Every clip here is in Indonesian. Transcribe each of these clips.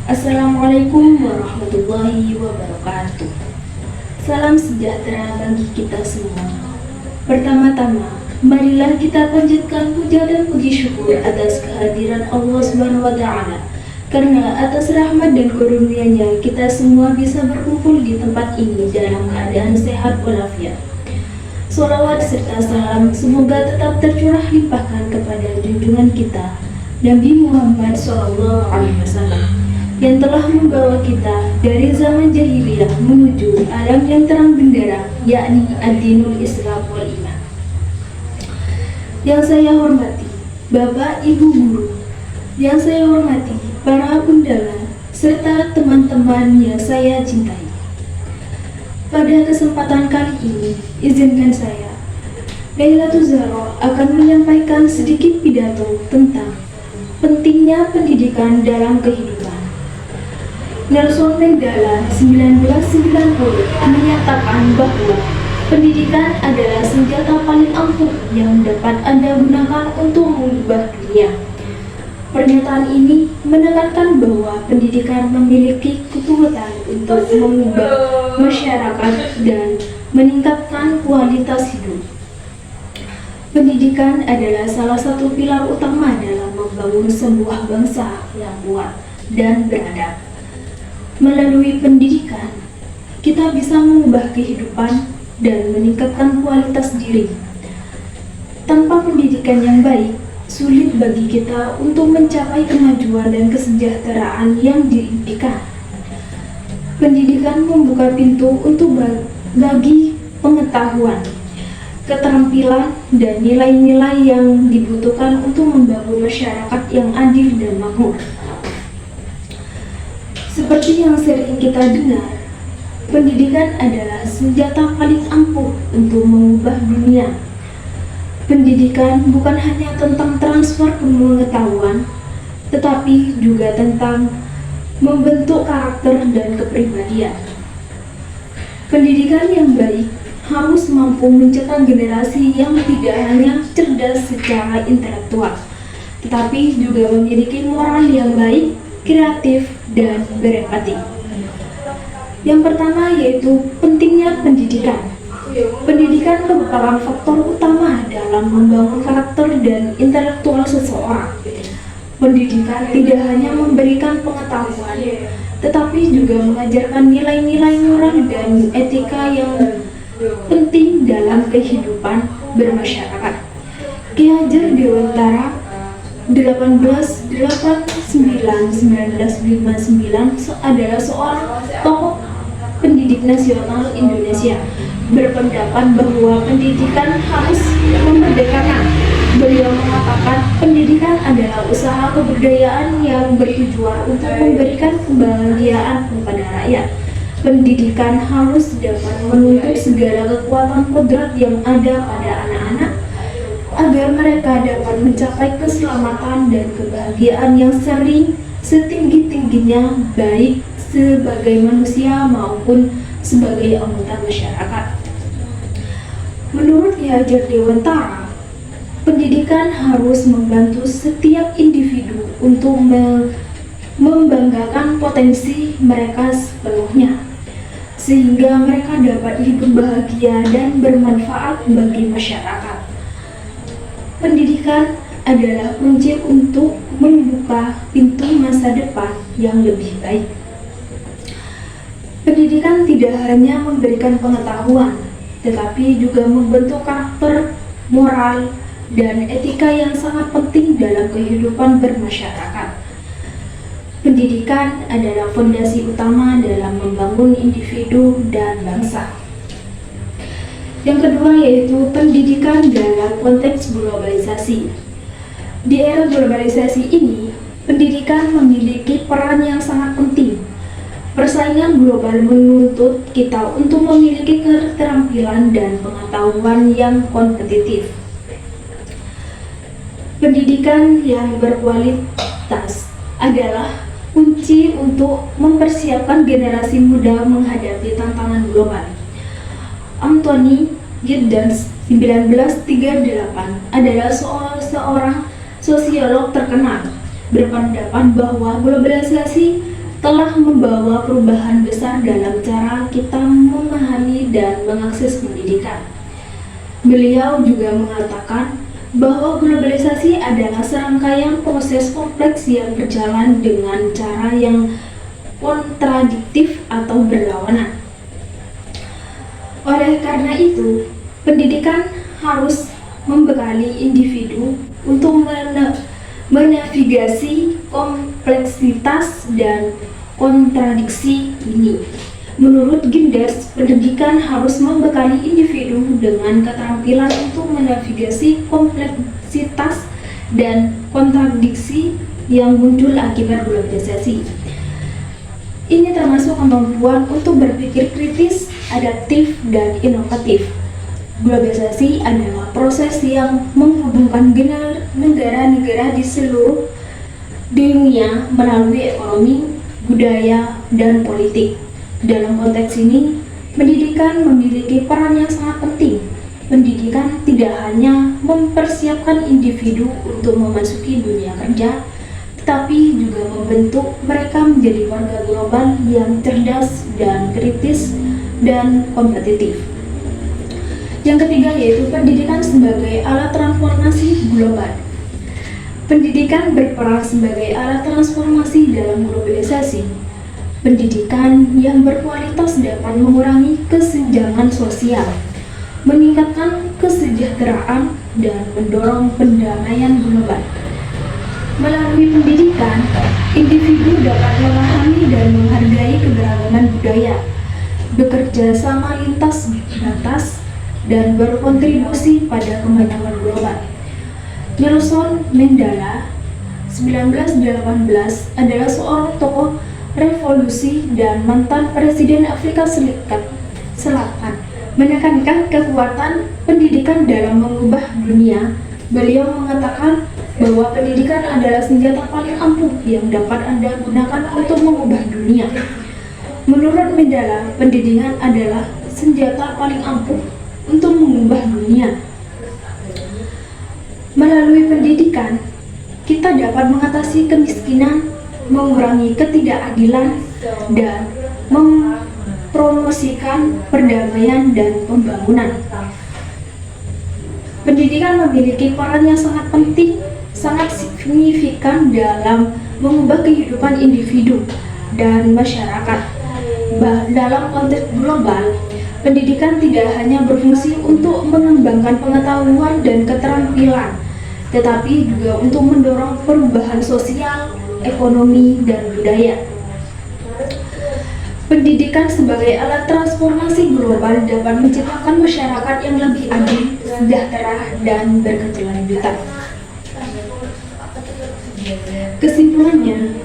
Assalamualaikum warahmatullahi wabarakatuh. Salam sejahtera bagi kita semua. Pertama-tama, marilah kita panjatkan puja dan puji syukur atas kehadiran Allah Subhanahu wa taala. Karena atas rahmat dan karunia-Nya kita semua bisa berkumpul di tempat ini dalam keadaan sehat walafiat. Sholawat serta salam semoga tetap tercurah limpahkan kepada junjungan kita Nabi Muhammad SAW yang telah membawa kita dari zaman jahiliyah menuju alam yang terang benderang, yakni ad-dinul Islam wal iman. Yang saya hormati Bapak Ibu Guru, yang saya hormati para undangan, serta teman-teman yang saya cintai. Pada kesempatan kali ini, izinkan saya, Lailatul Zahra, akan menyampaikan sedikit pidato tentang pentingnya pendidikan dalam kehidupan. Nelson Mandela 1990 menyatakan bahwa pendidikan adalah senjata paling ampuh yang dapat Anda gunakan untuk mengubah dunia. Pernyataan ini menekankan bahwa pendidikan memiliki kekuatan untuk mengubah masyarakat dan meningkatkan kualitas hidup. Pendidikan adalah salah satu pilar utama dalam membangun sebuah bangsa yang kuat dan beradab. Melalui pendidikan, kita bisa mengubah kehidupan dan meningkatkan kualitas diri. Tanpa pendidikan yang baik, sulit bagi kita untuk mencapai kemajuan dan kesejahteraan yang diimpikan. Pendidikan membuka pintu untuk bagi pengetahuan, keterampilan, dan nilai-nilai yang dibutuhkan untuk membangun masyarakat yang adil dan makmur. Seperti yang sering kita dengar, pendidikan adalah senjata paling ampuh untuk mengubah dunia. Pendidikan bukan hanya tentang transfer pengetahuan, tetapi juga tentang membentuk karakter dan kepribadian. Pendidikan yang baik harus mampu mencetak generasi yang tidak hanya cerdas secara intelektual, tetapi juga memiliki moral yang baik, kreatif, dan berempati. Yang pertama yaitu pentingnya pendidikan. Pendidikan merupakan faktor utama dalam membangun karakter dan intelektual seseorang. Pendidikan tidak hanya memberikan pengetahuan, tetapi juga mengajarkan nilai-nilai moral dan etika yang penting dalam kehidupan bermasyarakat. Ki Hajar Dewantara 1889-1959 adalah seorang tokoh pendidik nasional Indonesia, berpendapat bahwa pendidikan harus memerdekakan. Beliau mengatakan pendidikan adalah usaha kebudayaan yang bertujuan untuk memberikan kebahagiaan kepada rakyat. Pendidikan harus dapat menuntut segala kekuatan kodrat yang ada pada anak-anak agar mereka dapat mencapai keselamatan dan kebahagiaan yang setinggi-tingginya, baik sebagai manusia maupun sebagai anggota masyarakat. Menurut Ki Hajar Dewantara, pendidikan harus membantu setiap individu untuk membanggakan potensi mereka sepenuhnya, sehingga mereka dapat hidup bahagia dan bermanfaat bagi masyarakat. Pendidikan adalah kunci untuk membuka pintu masa depan yang lebih baik. Pendidikan tidak hanya memberikan pengetahuan, tetapi juga membentuk karakter, moral, dan etika yang sangat penting dalam kehidupan bermasyarakat. Pendidikan adalah fondasi utama dalam membangun individu dan bangsa. Yang kedua yaitu pendidikan dalam konteks globalisasi. Di era globalisasi ini, pendidikan memiliki peran yang sangat penting. Persaingan global menuntut kita untuk memiliki keterampilan dan pengetahuan yang kompetitif. Pendidikan yang berkualitas adalah kunci untuk mempersiapkan generasi muda menghadapi tantangan global. Anthony Giddens 1938 adalah seorang sosiolog terkenal, berpendapat bahwa globalisasi telah membawa perubahan besar dalam cara kita memahami dan mengakses pendidikan. Beliau juga mengatakan bahwa globalisasi adalah serangkaian proses kompleks yang berjalan dengan cara yang kontradiktif atau berlawanan. Oleh karena itu, pendidikan harus membekali individu untuk menavigasi kompleksitas dan kontradiksi ini. Menurut Ginders, pendidikan harus membekali individu dengan keterampilan untuk menavigasi kompleksitas dan kontradiksi yang muncul akibat globalisasi. Ini termasuk kemampuan untuk berpikir kritis, adaptif, dan inovatif. Globalisasi adalah proses yang menghubungkan negara-negara di seluruh dunia melalui ekonomi, budaya, dan politik. Dalam konteks ini, pendidikan memiliki peran yang sangat penting. Pendidikan tidak hanya mempersiapkan individu untuk memasuki dunia kerja, tetapi juga membentuk mereka menjadi warga global yang cerdas dan kritis dan kompetitif. Yang ketiga yaitu pendidikan sebagai alat transformasi global. Pendidikan berperan sebagai alat transformasi dalam globalisasi. Pendidikan yang berkualitas dapat mengurangi kesenjangan sosial, meningkatkan kesejahteraan, dan mendorong perdamaian global. Melalui pendidikan, individu dapat memahami dan menghargai keberagaman budaya, bekerja sama lintas batas, dan berkontribusi pada kemajuan global. Nelson Mandela 1918 adalah seorang tokoh revolusi dan mantan Presiden Afrika Selatan. Menekankan kekuatan pendidikan dalam mengubah dunia, beliau mengatakan bahwa pendidikan adalah senjata paling ampuh yang dapat Anda gunakan untuk mengubah dunia. Menurut Mandela, pendidikan adalah senjata paling ampuh untuk mengubah dunia. Melalui pendidikan, kita dapat mengatasi kemiskinan, mengurangi ketidakadilan, dan mempromosikan perdamaian dan pembangunan. Pendidikan memiliki peran yang sangat penting, sangat signifikan dalam mengubah kehidupan individu dan masyarakat. Dalam konteks global, pendidikan tidak hanya berfungsi untuk mengembangkan pengetahuan dan keterampilan, tetapi juga untuk mendorong perubahan sosial, ekonomi, dan budaya. Pendidikan sebagai alat transformasi global dapat menciptakan masyarakat yang lebih adil, sejahtera, dan berkelanjutan.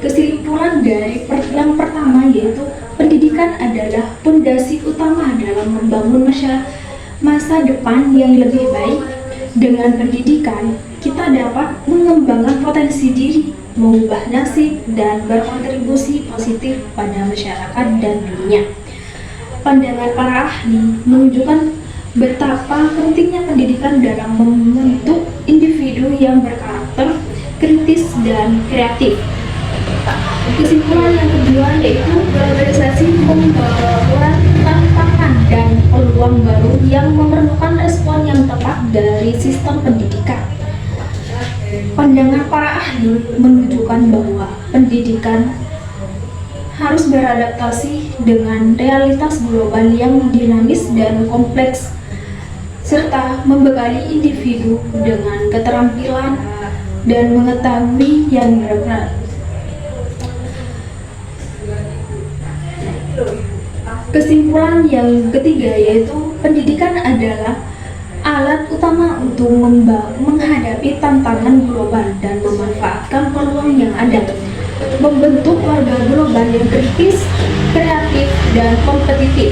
Kesimpulan dari yang pertama yaitu pendidikan adalah fondasi utama dalam membangun masa depan yang lebih baik. Dengan pendidikan, kita dapat mengembangkan potensi diri, mengubah nasib, dan berkontribusi positif pada masyarakat dan dunia. Pandangan para ahli menunjukkan betapa pentingnya pendidikan dalam membentuk individu yang berkarakter, kritis, dan kreatif. Kesimpulan yang kedua yaitu globalisasi membawa tantangan dan peluang baru yang memerlukan respon yang tepat dari sistem pendidikan. Pandangan para ahli menunjukkan bahwa pendidikan harus beradaptasi dengan realitas global yang dinamis dan kompleks, serta membekali individu dengan keterampilan dan mengetahui yang berat. Kesimpulan yang ketiga yaitu pendidikan adalah alat utama untuk menghadapi tantangan global dan memanfaatkan peluang yang ada, membentuk warga global yang kritis, kreatif, dan kompetitif.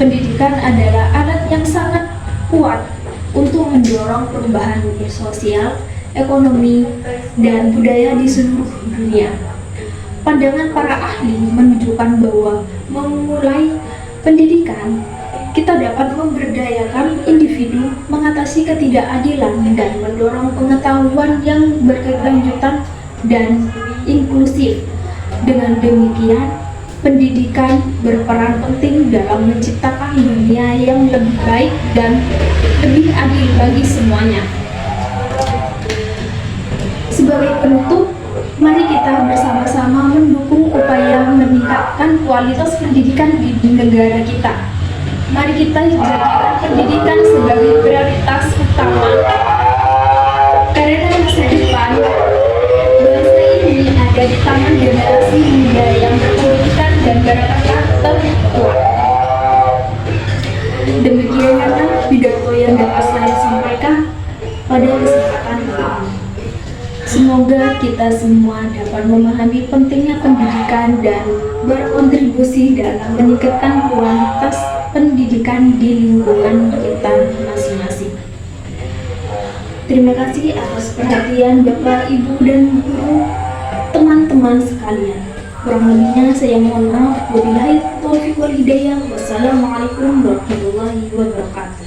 Pendidikan adalah alat yang sangat kuat untuk mendorong perubahan sosial, ekonomi, dan budaya di seluruh dunia. Pandangan para ahli menunjukkan bahwa memulai pendidikan, kita dapat memberdayakan individu, mengatasi ketidakadilan, dan mendorong pengetahuan yang berkelanjutan dan inklusif. Dengan demikian, pendidikan berperan penting dalam menciptakan dunia yang lebih baik dan lebih adil bagi semuanya. Sebagai penutup, mari kita bersama-sama mendukung upaya meningkatkan kualitas pendidikan di negara kita. Mari kita jadikan pendidikan sebagai prioritas utama, karena masa depan bangsa ini ada di tangan generasi muda yang berpendidikan dan berkarakter terkuat. Demikian kata pidato yang dapat saya sampaikan pada kesempatan ini. Semoga kita semua dapat memahami pentingnya pendidikan dan berkontribusi dalam meningkatkan kualitas pendidikan di lingkungan kita masing-masing. Terima kasih atas perhatian Bapak, Ibu, dan guru, teman-teman sekalian. Kurang lebihnya saya mohon maaf. Wabillahi taufiq wal hidayah. Wassalamualaikum warahmatullahi wabarakatuh.